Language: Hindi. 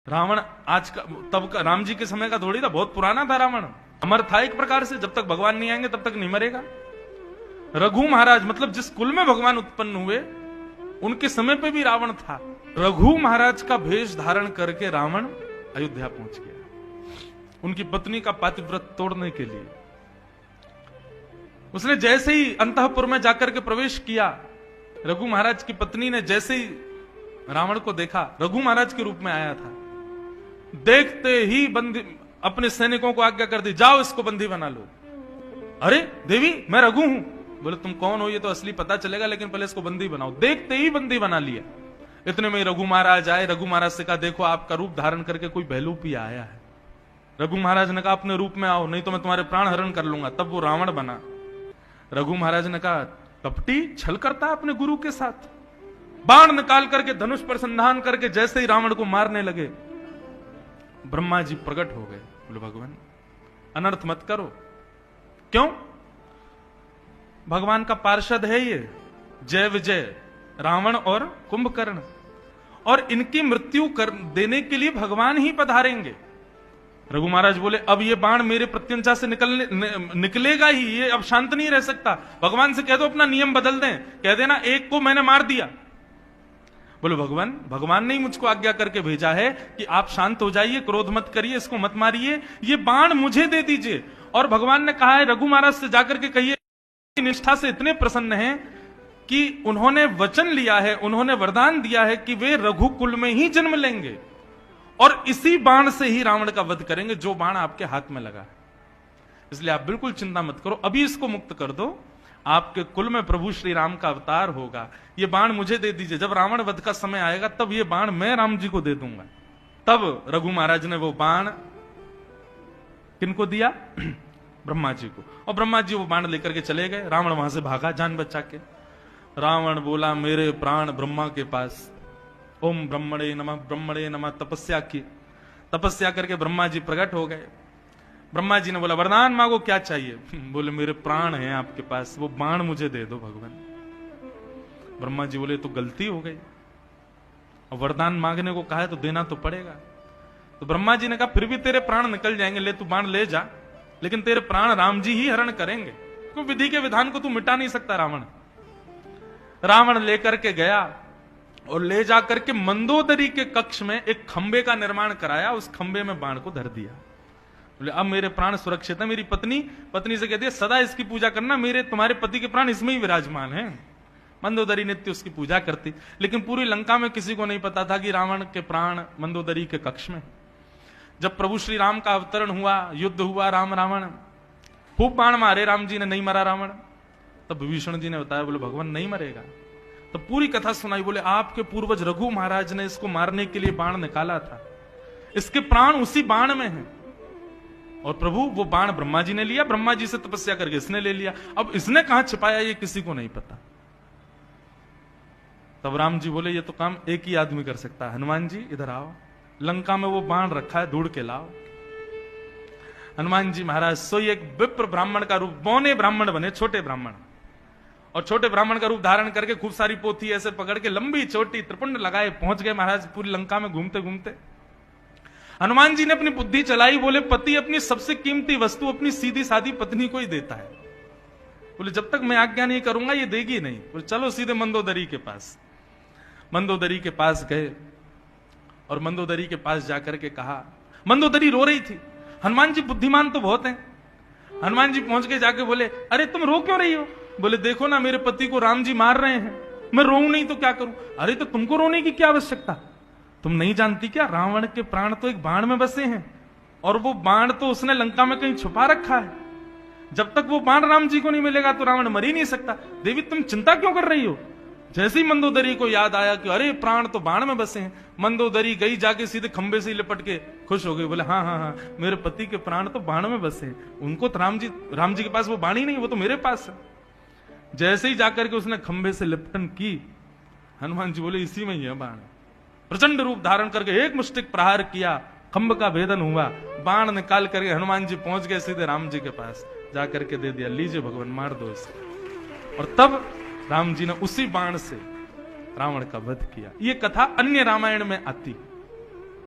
रावण आज का तब का राम जी के समय का थोड़ी था, बहुत पुराना था रावण। अमर था एक प्रकार से, जब तक भगवान नहीं आएंगे तब तक नहीं मरेगा। रघु महाराज मतलब जिस कुल में भगवान उत्पन्न हुए उनके समय पे भी रावण था। रघु महाराज का भेष धारण करके रावण अयोध्या पहुंच गया उनकी पत्नी का पातिव्रत तोड़ने के लिए। उसने जैसे ही अंतःपुर में जाकर के प्रवेश किया, रघु महाराज की पत्नी ने जैसे ही रावण को देखा, रघु महाराज के रूप में आया था, देखते ही बंदी अपने सैनिकों को आज्ञा कर दी, जाओ इसको बंदी बना लो। अरे देवी मैं रघु हूं। बोले तुम कौन हो ये तो असली पता चलेगा, लेकिन पहले इसको बंदी बनाओ। देखते ही बंदी बना लिया। इतने में रघु महाराज आए। रघु महाराज से कहा देखो आपका रूप धारण करके कोई बहलूपी आया है। रघु महाराज ने कहा अपने रूप में आओ, नहीं तो मैं तुम्हारे प्राण हरण कर लूंगा। तब वो रावण बना। रघु महाराज ने कहा कपटी छल करता अपने गुरु के साथ। बाण निकाल करके धनुष पर संधान करके जैसे ही रावण को मारने लगे, ब्रह्मा जी प्रकट हो गए। बोले भगवान अनर्थ मत करो। क्यों? भगवान का पार्षद है ये जय विजय रावण और कुंभकर्ण, और इनकी मृत्यु कर देने के लिए भगवान ही पधारेंगे। रघु महाराज बोले अब ये बाण मेरे प्रत्यंचा से निकलेगा ही, ये अब शांत नहीं रह सकता। भगवान से कह दो अपना नियम बदल दें, कह देना एक को मैंने मार दिया। बोले भगवान ने ही मुझको आज्ञा करके भेजा है कि आप शांत हो जाइए, क्रोध मत करिए, इसको मत मारिए, ये बाण मुझे दे दीजिए। और भगवान ने कहा है रघु महाराज से जाकर के कहिए निष्ठा से इतने प्रसन्न हैं कि उन्होंने वचन लिया है, उन्होंने वरदान दिया है कि वे रघुकुल में ही जन्म लेंगे और इसी बाण से ही रावण का वध करेंगे जो बाण आपके हाथ में लगा है। इसलिए आप बिल्कुल चिंता मत करो, अभी इसको मुक्त कर दो, आपके कुल में प्रभु श्री राम का अवतार होगा। ये बाण मुझे दे दीजिए, जब रावण वध का समय आएगा तब ये बाण मैं राम जी को दे दूंगा। तब रघु महाराज ने वो बाण किनको दिया? ब्रह्मा जी को। और ब्रह्मा जी वो बाण लेकर के चले गए। रावण वहां से भागा जान बचा के। रावण बोला मेरे प्राण ब्रह्मा के पास। ओम ब्रह्मणे नमः तपस्या की। तपस्या करके ब्रह्मा जी प्रकट हो गए। ब्रह्मा जी ने बोला वरदान मांगो, क्या चाहिए? बोले मेरे प्राण हैं आपके पास, वो बाण मुझे दे दो भगवान। ब्रह्मा जी बोले तो गलती हो गई, और वरदान मांगने को कहा है तो देना तो पड़ेगा। तो ब्रह्मा जी ने कहा फिर भी तेरे प्राण निकल जाएंगे, ले तू बाण ले जा, लेकिन तेरे प्राण राम जी ही हरण करेंगे, क्योंकि विधि के विधान को तू मिटा नहीं सकता। रावण लेकर के गया और ले जाकर के मंदोदरी के कक्ष में एक खंबे का निर्माण कराया, उस खंबे में बाण को धर दिया। बोले अब मेरे प्राण सुरक्षित है। मेरी पत्नी से कहती है सदा इसकी पूजा करना, मेरे तुम्हारे पति के प्राण इसमें ही विराजमान हैं। मंदोदरी नित्य उसकी पूजा करती, लेकिन पूरी लंका में किसी को नहीं पता था कि रावण के प्राण मंदोदरी के कक्ष में। जब प्रभु श्री राम का अवतरण हुआ, युद्ध हुआ, राम रावण खूब बाण मारे, राम जी ने नहीं मरा रावण। तब विभीषण जी ने बताया, बोले भगवान नहीं मरेगा। तो पूरी कथा सुनाई। बोले आपके पूर्वज रघु महाराज ने इसको मारने के लिए बाण निकाला था, इसके प्राण उसी बाण में हैं। और प्रभु वो बाण ब्रह्मा जी ने लिया, ब्रह्मा जी से तपस्या करके इसने ले लिया। अब इसने कहां छिपाया ये किसी को नहीं पता। तब राम जी बोले ये तो काम एक ही आदमी कर सकता है। हनुमान जी इधर आओ, लंका में वो बाण रखा है, ढूंढ के लाओ। हनुमान जी महाराज सोई एक विप्र ब्राह्मण का रूप, बौने ब्राह्मण बने, छोटे ब्राह्मण, और छोटे ब्राह्मण का रूप धारण करके खूब सारी पोथी ऐसे पकड़ के लंबी चोटी त्रिपुंड लगाए पहुंच गए महाराज पूरी लंका में घूमते घूमते। हनुमान जी ने अपनी बुद्धि चलाई। बोले पति अपनी सबसे कीमती वस्तु अपनी सीधी सादी पत्नी को ही देता है। बोले जब तक मैं आज्ञा नहीं करूंगा ये देगी नहीं। बोले चलो सीधे मंदोदरी के पास। मंदोदरी के पास गए और मंदोदरी के पास जाकर के कहा, मंदोदरी रो रही थी। हनुमान जी बुद्धिमान तो बहुत हैं। हनुमान जी पहुंच के जाके बोले अरे तुम रो क्यों रही हो? बोले देखो ना मेरे पति को राम जी मार रहे हैं, मैं रोऊं नहीं तो क्या करूं? अरे तो तुमको रोने की क्या आवश्यकता? तुम नहीं जानती क्या रावण के प्राण तो एक बाण में बसे हैं, और वो बाण तो उसने लंका में कहीं छुपा रखा है। जब तक वो बाण राम जी को नहीं मिलेगा तो रावण मर ही नहीं सकता। देवी तुम चिंता क्यों कर रही हो? जैसे ही मंदोदरी को याद आया कि अरे प्राण तो बाण में बसे हैं, मंदोदरी गई जाके सीधे खंबे से लिपट के खुश हो गई। बोले हाँ मेरे पति के प्राण तो बाण में बसे हैं, उनको तो राम जी के पास वो बाण ही नहीं, वो तो मेरे पास है। जैसे ही जाकर के उसने खंबे से लिपटन की, हनुमान जी बोले इसी में ही है बाण। प्रचंड रूप धारण करके एक मुष्टिक प्रहार किया, खंभ का भेदन हुआ, बाण निकाल करके हनुमान जी पहुंच गए सीधे राम जी के पास, जाकर के दे दिया, लीजिए भगवान मार दो इसे। और तब राम जी ने उसी बाण से रावण का वध किया। ये कथा अन्य रामायण में आती है।